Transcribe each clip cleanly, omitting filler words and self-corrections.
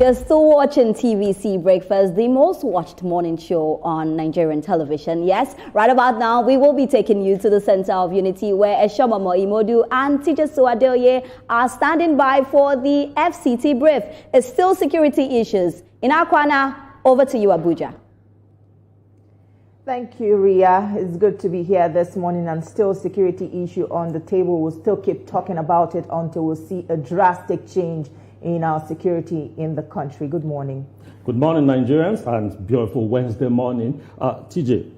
You're still watching TVC Breakfast, the most watched morning show on Nigerian television. Yes, right about now, we will be taking you to the Center of Unity where Eshoma Imodu and Teacher Suadeoye are standing by for the FCT brief. It's still security issues. In Akwana, over to you, Abuja. Thank you, Ria. It's good to be here this morning, and still security issue on the table. We'll still keep talking about it until we see a drastic change in our security in the country. Good morning. Good morning, Nigerians, and beautiful Wednesday morning. TJ,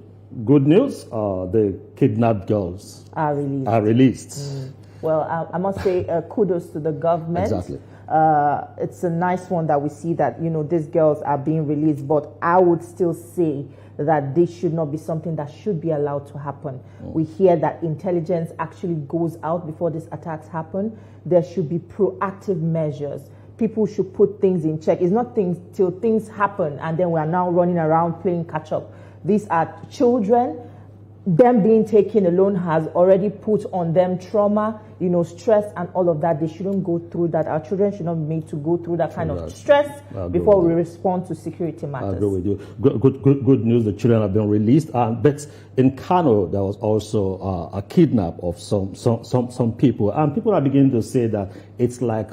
good news, the kidnapped girls are released. Well, I must say kudos to the government. Exactly. It's a nice one that we see that, these girls are being released, but I would still say that this should not be something that should be allowed to happen. We hear that intelligence actually goes out before these attacks happen. There should be proactive measures. People should put things in check. It's not things till things happen and then we are now running around playing catch up. These are children. Them being taken alone has already put on them trauma, stress and all of that. They shouldn't go through that. Our children should not be made to go through that kind of stress before we respond to security matters. I agree with you. Good news, the children have been released. But in Kano, there was also a kidnap of some people. And people are beginning to say that it's like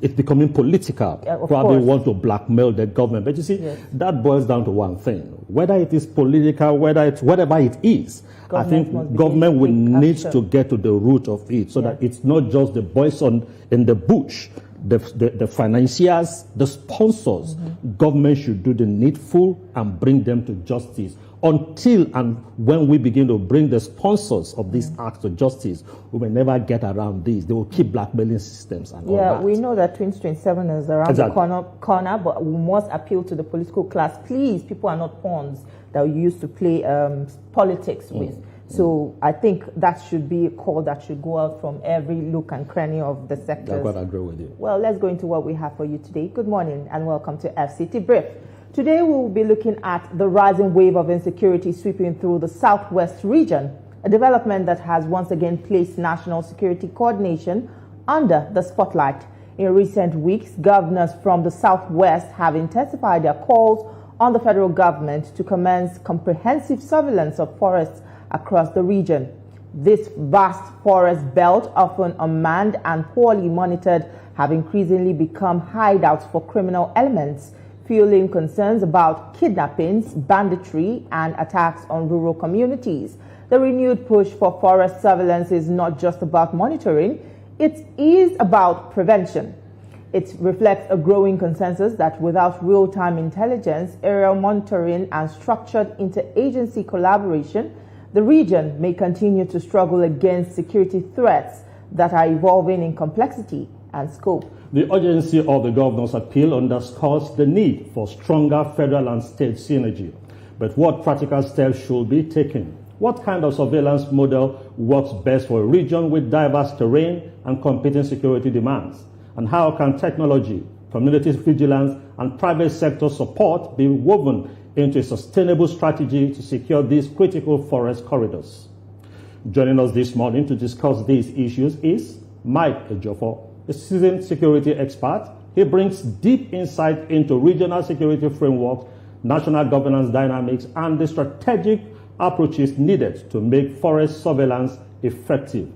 it's becoming political. Probably want to blackmail the government. But you see, that boils down to one thing. Whether it is political, whatever it is, I think government will need to get to the root of it so that it's not just the boys in the bush, the financiers, the sponsors. Government should do the needful and bring them to justice. Until and when we begin to bring the sponsors of these acts to justice, we may never get around these. They will keep blackmailing systems and all that. We know that 2027 is around the corner, but we must appeal to the political class. Please, people are not pawns that we used to play politics with. So I think that should be a call that should go out from every nook and cranny of the sectors. I agree with you. Well, let's go into what we have for you today. Good morning and welcome to FCT Brief. Today we will be looking at the rising wave of insecurity sweeping through the southwest region, a development that has once again placed national security coordination under the spotlight. In recent weeks, governors from the southwest have intensified their calls on the federal government to commence comprehensive surveillance of forests across the region. This vast forest belt, often unmanned and poorly monitored, have increasingly become hideouts for criminal elements, fueling concerns about kidnappings, banditry, and attacks on rural communities. The renewed push for forest surveillance is not just about monitoring, it is about prevention. It reflects a growing consensus that without real-time intelligence, aerial monitoring, and structured interagency collaboration, the region may continue to struggle against security threats that are evolving in complexity and scope. The urgency of the governor's appeal underscores the need for stronger federal and state synergy. But what practical steps should be taken? What kind of surveillance model works best for a region with diverse terrain and competing security demands? And how can technology, community vigilance, and private sector support be woven into a sustainable strategy to secure these critical forest corridors? Joining us this morning to discuss these issues is Mike Ejiofor, a seasoned security expert. He brings deep insight into regional security framework, national governance dynamics, and the strategic approaches needed to make forest surveillance effective.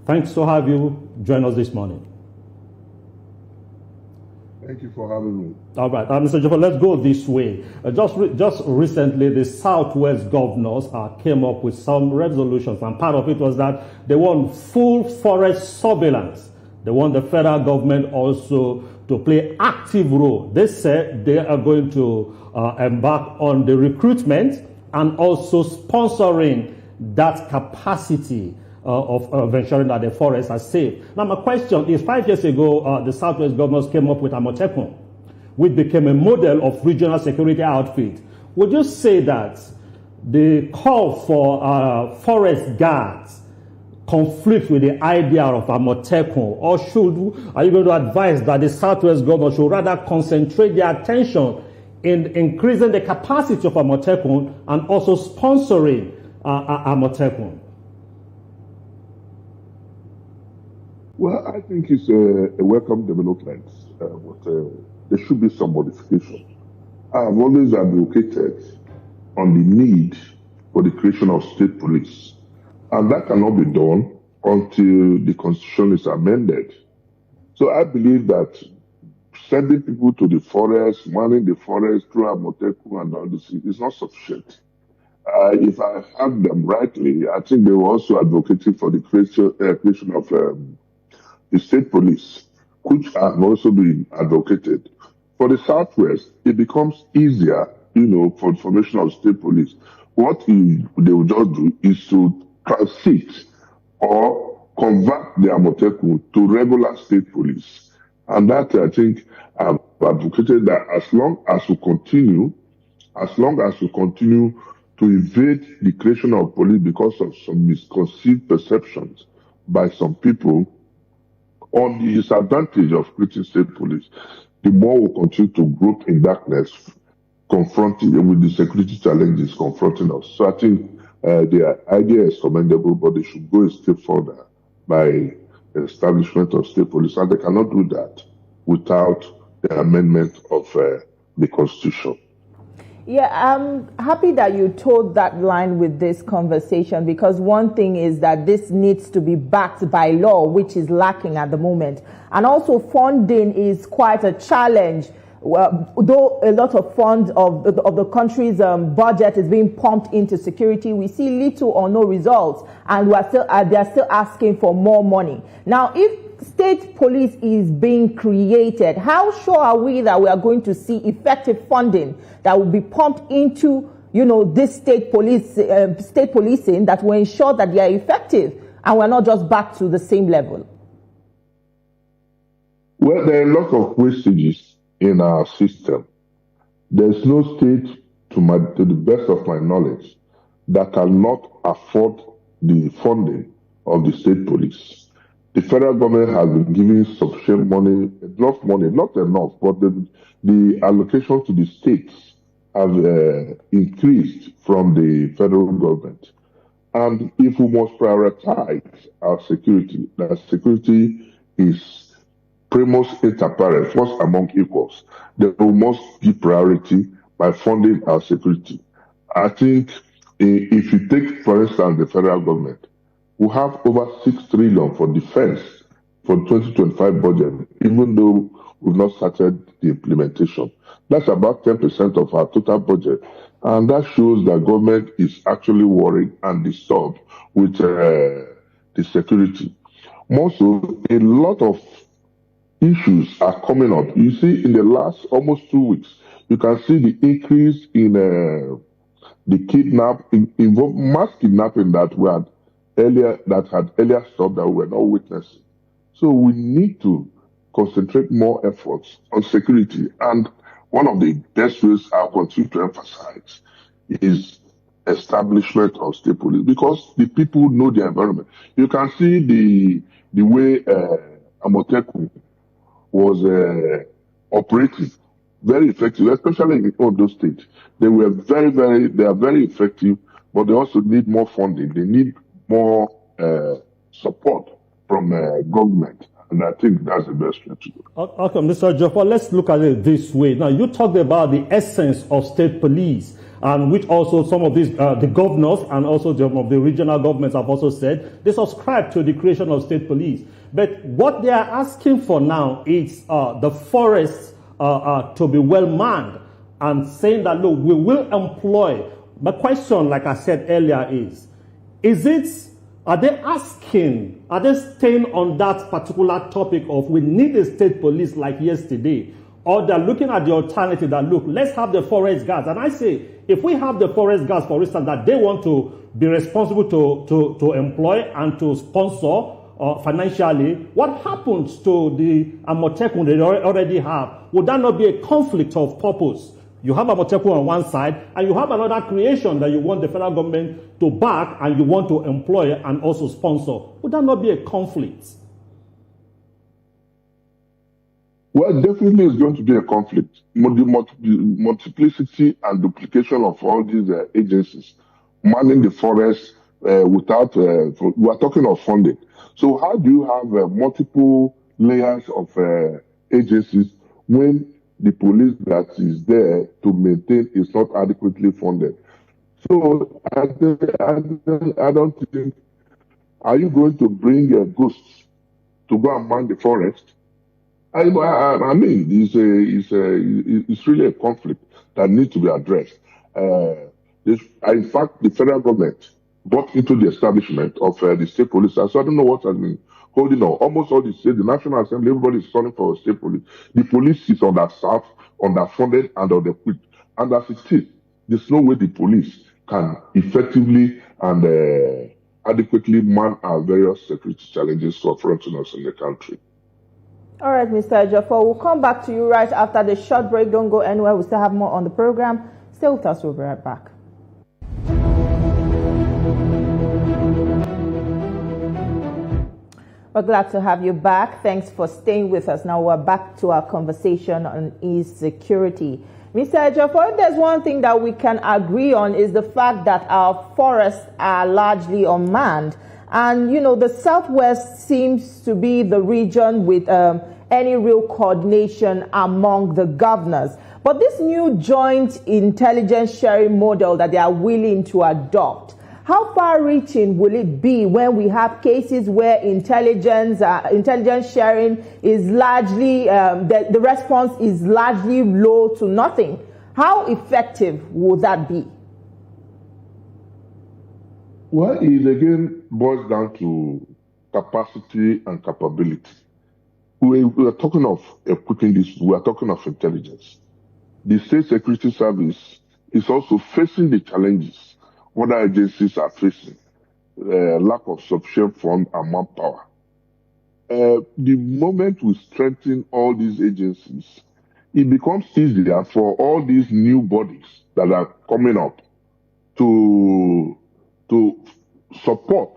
Thanks to have you join us this morning. Thank you for having me. All right, Mr. Ejiofor, let's go this way. Just recently, the Southwest governors came up with some resolutions, and part of it was that they want full forest surveillance. They want the federal government also to play active role. They said they are going to embark on the recruitment and also sponsoring that capacity of ensuring that the forests are safe. Now, my question is, 5 years ago, the Southwest governors came up with Amotekun, which became a model of regional security outfit. Would you say that the call for forest guards conflict with the idea of Amotekun, or are you going to advise that the Southwest governors should rather concentrate their attention in increasing the capacity of Amotekun and also sponsoring Amotekun? Well, I think it's a welcome development. What there should be some modification. I have always advocated on the need for the creation of state police. And that cannot be done until the constitution is amended. So I believe that sending people to the forest, manning the forest through Amoteku and all this is not sufficient. If I heard them rightly, I think they were also advocating for the creation of the state police, which have also been advocated. For the Southwest, it becomes easier, for the formation of state police. What they will just do is to transit or convert the Amoteku to regular state police. And that, I think, I've advocated that as long as we continue to evade the creation of police because of some misconceived perceptions by some people on the disadvantage of creating state police, the more we continue to grope in darkness, confronting with the security challenges confronting us. So I think the idea is commendable, but they should go a step further by the establishment of state police, and they cannot do that without the amendment of the Constitution. Yeah, I'm happy that you told that line with this conversation, because one thing is that this needs to be backed by law, which is lacking at the moment. And also funding is quite a challenge. Though a lot of funds of the country's budget is being pumped into security, we see little or no results, and they're still asking for more money. Now, if state police is being created, how sure are we that we are going to see effective funding that will be pumped into, this state policing that will ensure that they are effective and we're not just back to the same level? Well, there are a lot of wastages in our system. There's no state, to the best of my knowledge, that cannot afford the funding of the state police. The federal government has been giving sufficient money, not enough, but the allocation to the states have increased from the federal government. And if we must prioritize our security, that security is primus inter pares, first among equals, then we must give priority by funding our security. I think if you take, for instance, the federal government, we have over 6 trillion for defense for 2025 budget, even though we've not started the implementation. That's about 10% of our total budget. And that shows that government is actually worried and disturbed with the security. More so, a lot of issues are coming up. You see, in the last almost 2 weeks, you can see the increase in the mass kidnapping that had earlier stopped that we were not witnessing. So we need to concentrate more efforts on security. And one of the best ways I'll continue to emphasize is establishment of state police, because the people know the environment. You can see the way Amoteku was operating very effective, especially in Ondo State. They are very effective, but they also need more funding. They need more support from government. And I think that's the best way to do it. Okay, Mr. Ejiofor, let's look at it this way. Now, you talked about the essence of state police, and which also some of these, the governors and also some of the regional governments have also said, they subscribe to the creation of state police. But what they are asking for now is the forests to be well manned, and saying that, look, we will employ. My question, like I said earlier, are they staying on that particular topic of we need a state police like yesterday? Or they're looking at the alternative that, look, let's have the forest guards. And I say, if we have the forest guards, for instance, that they want to be responsible to employ and to sponsor financially, what happens to the Amoteku they already have? Would that not be a conflict of purpose? You have Amoteku on one side, and you have another creation that you want the federal government to back and you want to employ and also sponsor. Would that not be a conflict? Well, definitely it's going to be a conflict. The multiplicity and duplication of all these agencies, manning the forest without, we are talking of funding. So how do you have multiple layers of agencies when the police that is there to maintain is not adequately funded. So I don't think, are you going to bring ghosts to go and man the forest? I mean, it's really a conflict that needs to be addressed. In fact, the federal government bought into the establishment of the state police. So I don't know what has been holding on. Almost all the state, the National Assembly, everybody is calling for a state police. The police is understaffed, underfunded, and underequipped. And as it is, there's no way the police can effectively and adequately man our various security challenges confronting us in the country. All right, Mr. Ejiofor, we'll come back to you right after the short break. Don't go anywhere. We still have more on the program. Stay with us. We'll be right back. We're glad to have you back. Thanks for staying with us. Now we're back to our conversation on insecurity. Mr. Ejiofor, if there's one thing that we can agree on is the fact that our forests are largely unmanned. And, you know, the Southwest seems to be the region with any real coordination among the governors. But this new joint intelligence sharing model that they are willing to adopt, how far-reaching will it be when we have cases where intelligence sharing is largely, the response is largely low to nothing? How effective will that be? Well, it again boils down to capacity and capability. We are talking of equipping this, we are talking of intelligence. The State Security Service is also facing the challenges other agencies are facing, lack of sufficient fund and manpower. The moment we strengthen all these agencies, it becomes easier for all these new bodies that are coming up to support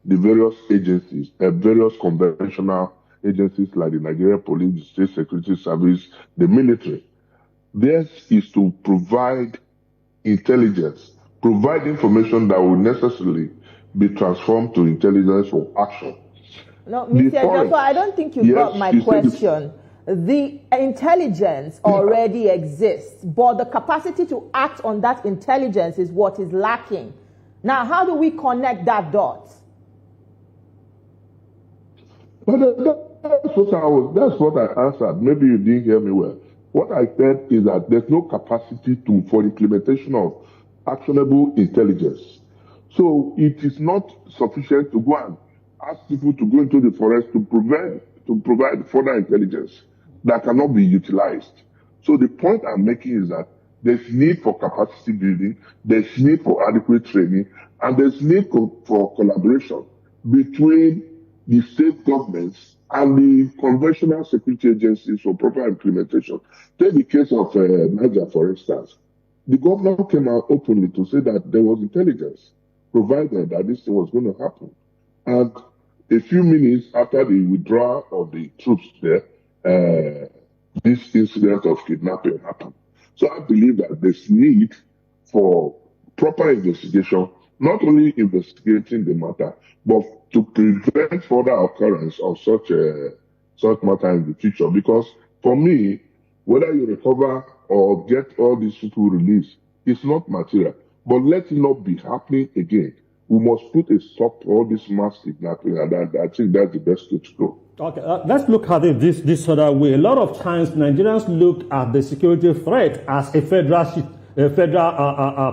the various agencies, various conventional agencies like the Nigerian Police, the State Security Service, the military. Theirs is to provide intelligence, provide information that will necessarily be transformed to intelligence for action. No, Mr. Ejiofor, I don't think you got my question. The intelligence already exists, but the capacity to act on that intelligence is what is lacking. Now, how do we connect that dot? But that's what I answered. Maybe you didn't hear me well. What I said is that there's no capacity for implementation of actionable intelligence. So it is not sufficient to go and ask people to go into the forest to provide further intelligence that cannot be utilized. So the point I'm making is that there's need for capacity building, there's need for adequate training, and there's need for collaboration between the state governments and the conventional security agencies for proper implementation. Take the case of Niger, for instance. The governor came out openly to say that there was intelligence provided that this thing was going to happen. And a few minutes after the withdrawal of the troops there, this incident of kidnapping happened. So I believe that there's need for proper investigation, not only investigating the matter, but to prevent further occurrence of such matter in the future. Because for me, whether you recover or get all these people released, it's not material. But let it not be happening again. We must put a stop to all this mass kidnapping, and I think that's the best way to go. Okay, let's look at it this other way. A lot of times, Nigerians look at the security threat as a federal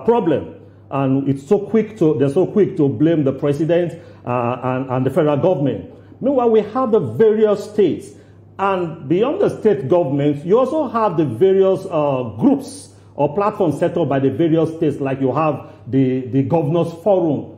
problem, and they're so quick to blame the president and the federal government. Meanwhile, we have the various states, and beyond the state governments, you also have the various groups or platforms set up by the various states, like you have the Governors Forum.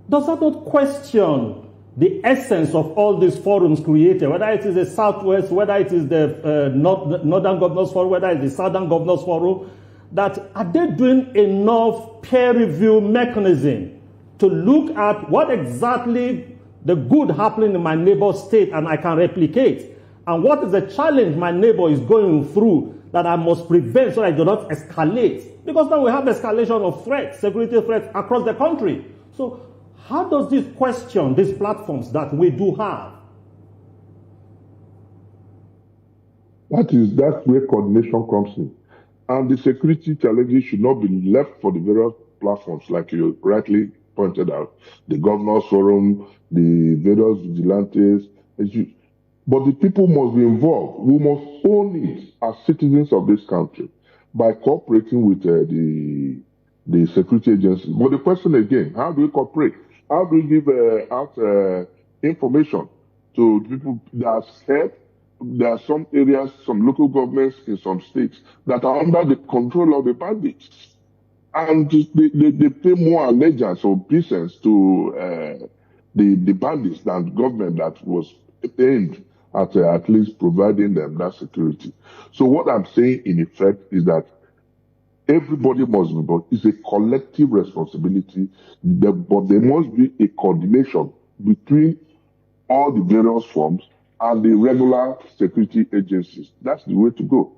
Does that not question the essence of all these forums created, whether it is the Southwest, whether it is the Northern Governors Forum, whether it is the Southern Governors Forum, that are they doing enough peer review mechanism to look at what exactly the good happening in my neighbor state and I can replicate, and what is the challenge my neighbor is going through that I must prevent so that it does not escalate? Because now we have escalation of threats, security threats across the country. So how does this question these platforms that we do have? That's where coordination comes in. And the security challenges should not be left for the various platforms, like you rightly pointed out, the governor's forum, the various vigilantes. But the people must be involved. We must own it as citizens of this country by cooperating with the security agencies. But the question again, how do we cooperate? How do we give out information to people that are scared? There are some areas, some local governments in some states that are under the control of the bandits. And they pay more allegiance or obeisance to the bandits than the government that was aimed at least providing them that security. So what I'm saying in effect is that everybody must be involved. It's a collective responsibility, but there must be a coordination between all the various forms and the regular security agencies. That's the way to go.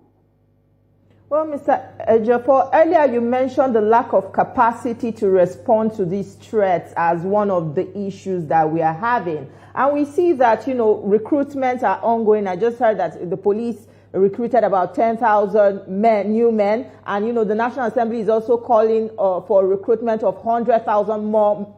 Well, Mr. Ejiofor, earlier you mentioned the lack of capacity to respond to these threats as one of the issues that we are having. And we see that, recruitments are ongoing. I just heard that the police recruited about 10,000 new men. And, the National Assembly is also calling for recruitment of 100,000 more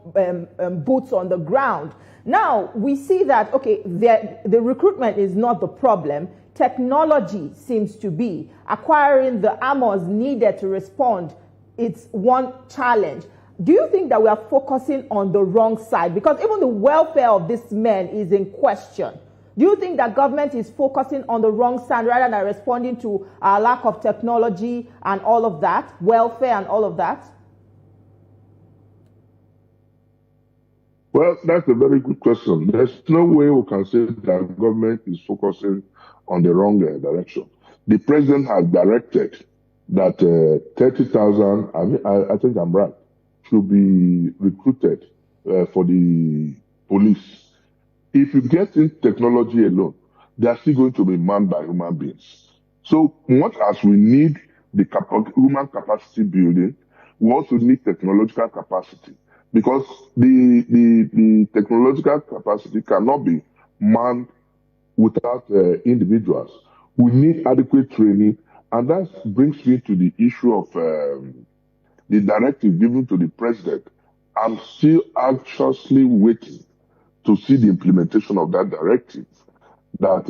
boots on the ground. Now, we see that, okay, the recruitment is not the problem. Technology seems to be. Acquiring the armors needed to respond, it's one challenge. Do you think that we are focusing on the wrong side? Because even the welfare of these men is in question. Do you think that government is focusing on the wrong side rather than responding to our lack of technology and all of that, welfare and all of that? Well, that's a very good question. There's no way we can say that government is focusing on the wrong direction. The president has directed that 30,000, I think I'm right, should be recruited for the police. If you get in technology alone, they are still going to be manned by human beings. So much as we need the human capacity building, we also need technological capacity. Because the technological capacity cannot be manned without individuals. We need adequate training, and that brings me to the issue of the directive given to the president. I'm still anxiously waiting to see the implementation of that directive, that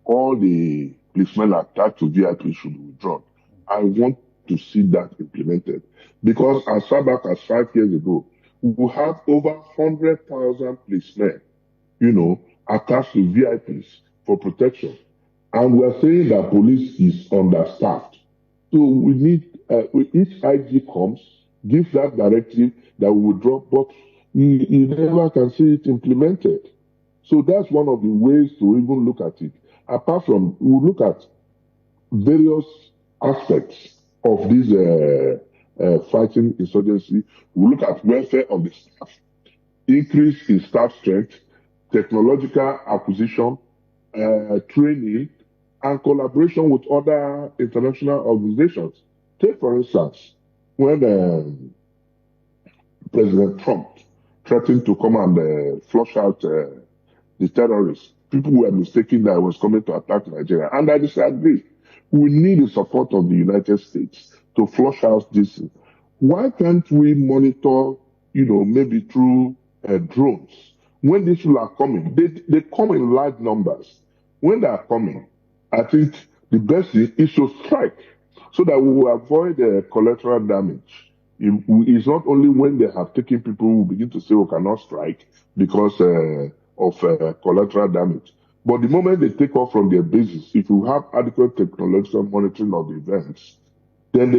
all the policemen attached to VIP should be withdrawn. I want to see that implemented. Because as far back as 5 years ago, we have over 100,000 policemen, attached to VIPs for protection. And we're saying that police is understaffed. So we need, when each IG comes, give that directive that we will drop, but you never can see it implemented. So that's one of the ways to even look at it. Apart from, we look at various aspects of this fighting insurgency. We look at welfare of the staff, increase in staff strength, technological acquisition, training, and collaboration with other international organizations. Take, for instance, when President Trump threatened to come and flush out the terrorists, people were mistaken that he was coming to attack Nigeria. And I disagree. We need the support of the United States to flush out this. Why can't we monitor, maybe through drones? When these people are coming, they come in large numbers. When they are coming, I think the best thing is to strike so that we will avoid collateral damage. It's not only when they have taken people who begin to say we cannot strike because of collateral damage. But the moment they take off from their bases, if you have adequate technological monitoring of the events, then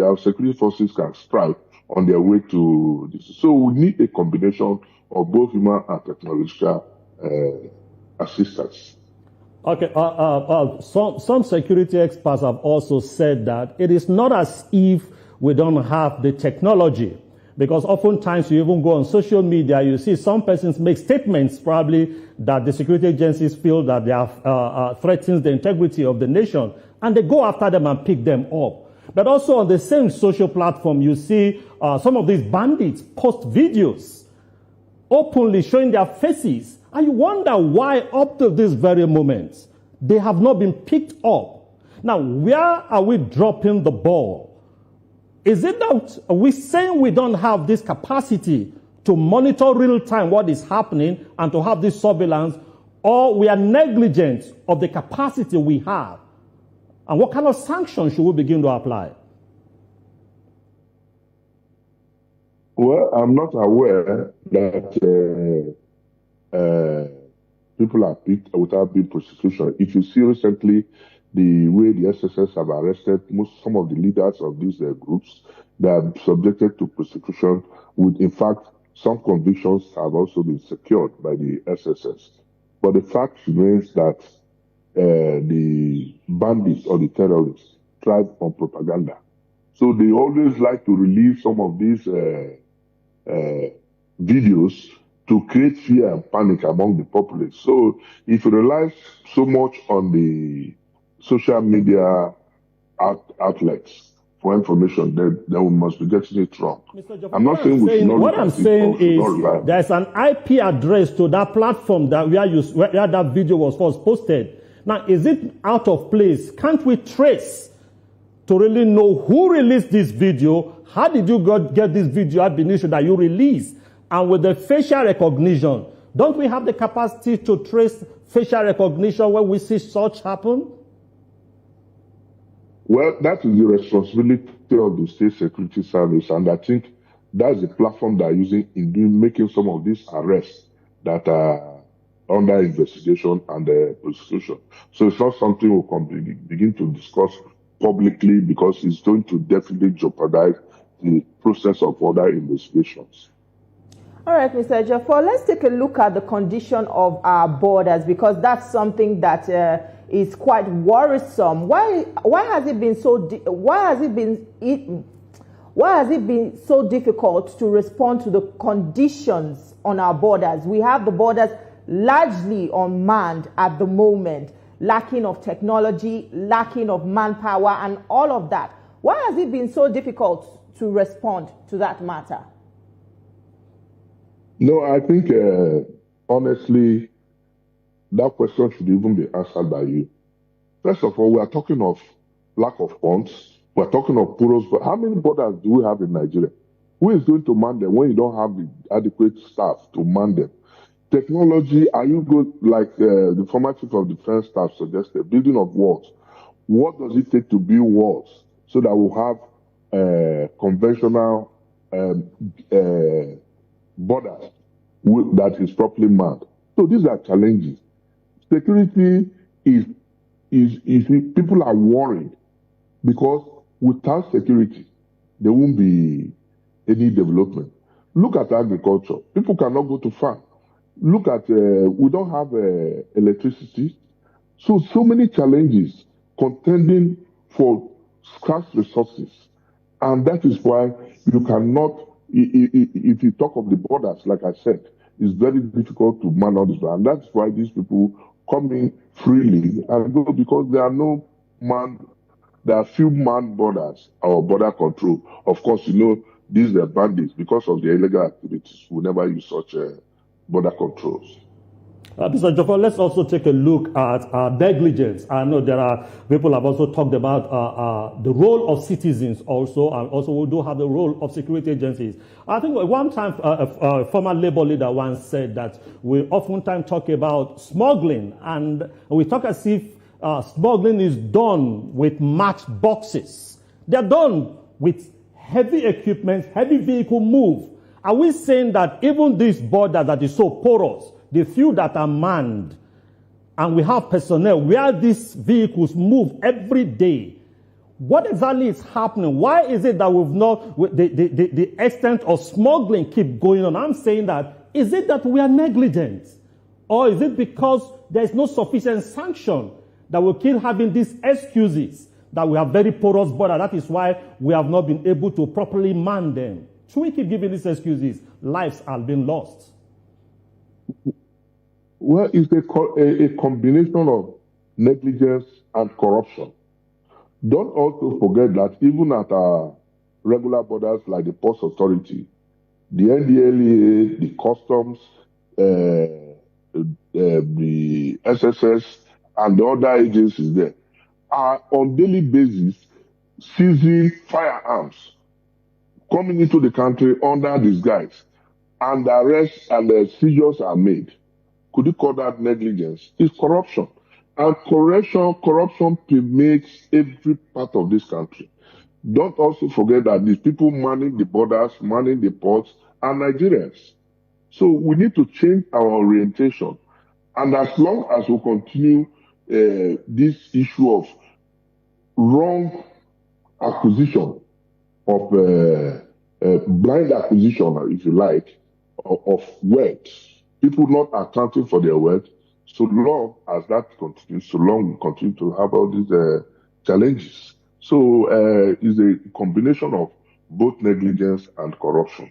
our security forces can strike on their way to this. So we need a combination of both human and technological assistance. Okay, some security experts have also said that it is not as if we don't have the technology, because oftentimes you even go on social media, you see some persons make statements probably that the security agencies feel that they are threatens the integrity of the nation, and they go after them and pick them up. But also on the same social platform, you see some of these bandits post videos openly showing their faces, and you wonder why up to this very moment They have not been picked up. Now, where are we dropping the ball? Is it that we're saying we don't have this capacity to monitor real time what is happening and to have this surveillance, or we are negligent of the capacity we have? And what kind of sanctions should we begin to apply? Well, I'm not aware that people are picked without being prosecution. If you see recently the way the SSS have arrested some of the leaders of these groups, they are subjected to prosecution. With, in fact, some convictions have also been secured by the SSS. But the fact remains that the bandits or the terrorists thrive on propaganda. So they always like to release some of these videos to create fear and panic among the populace. So if you rely so much on the social media outlets for information, then we must be getting it wrong. I'm not saying we should not. What I'm saying is there's an IP address to that platform that where that video was first posted. Now, is it out of place? Can't we trace to really know who released this video? How did you get this video ab initio that you released? And with the facial recognition, don't we have the capacity to trace facial recognition when we see such happen? Well, that is the responsibility of the State Security Service, and I think that's the platform they're using in making some of these arrests that are under investigation and prosecution. So it's not something we can begin to discuss publicly, because it's going to definitely jeopardize the process of other investigations. All right, Mr. Ejiofor, let's take a look at the condition of our borders, because that's something that is quite worrisome. Why has it been so difficult to respond to the conditions on our borders? We have the borders largely unmanned at the moment, lacking of technology, lacking of manpower, and all of that. Why has it been so difficult to respond to that matter? No, I think, honestly, that question should even be answered by you. First of all, we are talking of lack of funds. We are talking of porous. But how many borders do we have in Nigeria? Who is going to man them when you don't have the adequate staff to man them? Technology, are you good, like the former chief of defense staff suggested, building of walls? What does it take to build walls so that we'll have conventional borders that is properly manned? So these are challenges. Security is people are worried, because without security, there won't be any development. Look at agriculture. People cannot go to farm. Look at, we don't have electricity. So many challenges contending for scarce resources. And that is why you cannot, if you talk of the borders, like I said, it's very difficult to man all this. And that's why these people come in freely and go, because there are few manned borders or border control. Of course, these are bandits. Because of the illegal activities, we never use such border controls. Mr. Ejiofor, let's also take a look at negligence. I know there are people have also talked about the role of citizens also, and also we do have the role of security agencies. I think one time a former labor leader once said that we oftentimes talk about smuggling, and we talk as if smuggling is done with matchboxes. They're done with heavy equipment, heavy vehicle move. Are we saying that even this border that is so porous, the few that are manned, and we have personnel where these vehicles move every day, what exactly is happening? Why is it that we've not, the extent of smuggling keep going on? I'm saying that, is it that we are negligent? Or is it because there's no sufficient sanction that we keep having these excuses that we have very porous border? That is why we have not been able to properly man them. Should we keep giving these excuses? Lives are being lost. Well, it's a combination of negligence and corruption. Don't also forget that even at our regular borders like the Ports Authority, the NDLEA, the Customs, the SSS, and the other agencies there are on daily basis seizing firearms coming into the country under disguise, and the arrests and the seizures are made. Could you call that negligence? It's corruption. And corruption permeates every part of this country. Don't also forget that these people manning the borders, manning the ports, are Nigerians. So we need to change our orientation. And as long as we continue this issue of wrong acquisition, of blind acquisition, if you like, of wealth, people not accounting for their wealth, so long as that continues, so long we continue to have all these challenges. So it's a combination of both negligence and corruption.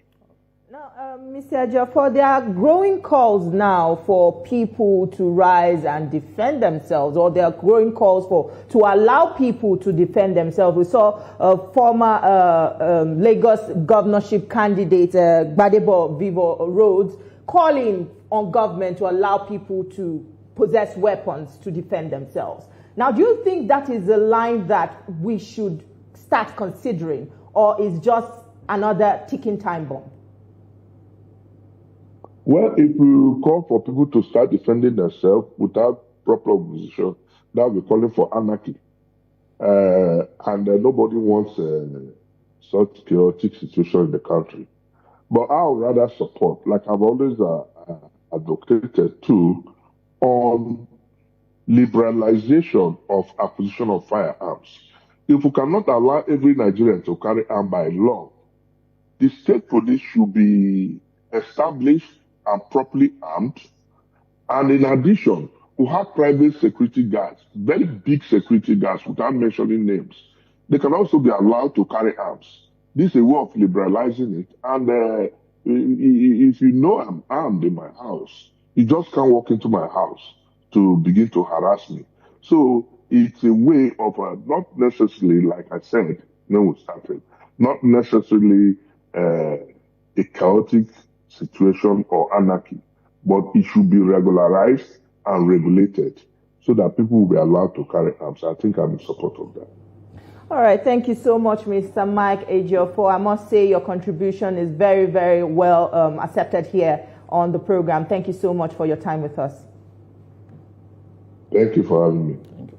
Now, Mr. Ejiofor, there are growing calls now for people to rise and defend themselves, or there are growing calls to allow people to defend themselves. We saw a former Lagos governorship candidate, Gbadebo Vivo Rhodes, calling on government to allow people to possess weapons to defend themselves. Now, do you think that is a line that we should start considering, or is just another ticking time bomb? Well, if we call for people to start defending themselves without proper organization, that will be calling for anarchy. And nobody wants such chaotic situation in the country. But I would rather support, like I've always advocated too, on liberalization of acquisition of firearms. If we cannot allow every Nigerian to carry arms by law, the state police should be established and properly armed. And in addition, we have private security guards, very big security guards, without mentioning names. They can also be allowed to carry arms. This is a way of liberalizing it. And if you know I'm armed in my house, you just can't walk into my house to begin to harass me. So it's a way of not necessarily, like I said when we started, not necessarily a chaotic situation or anarchy, but it should be regularized and regulated so that people will be allowed to carry arms. I think I'm in support of that. All right, thank you so much, Mr. Mike Ejiofor. I must say your contribution is very, very well accepted here on the program. Thank you so much for your time with us. Thank you for having me. Thank you.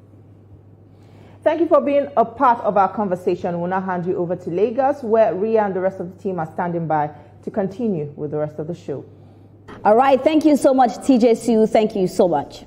Thank you for being a part of our conversation. We'll now hand you over to Lagos, where Ria and the rest of the team are standing by to continue with the rest of the show. All right, thank you so much, TJ Sue. Thank you so much.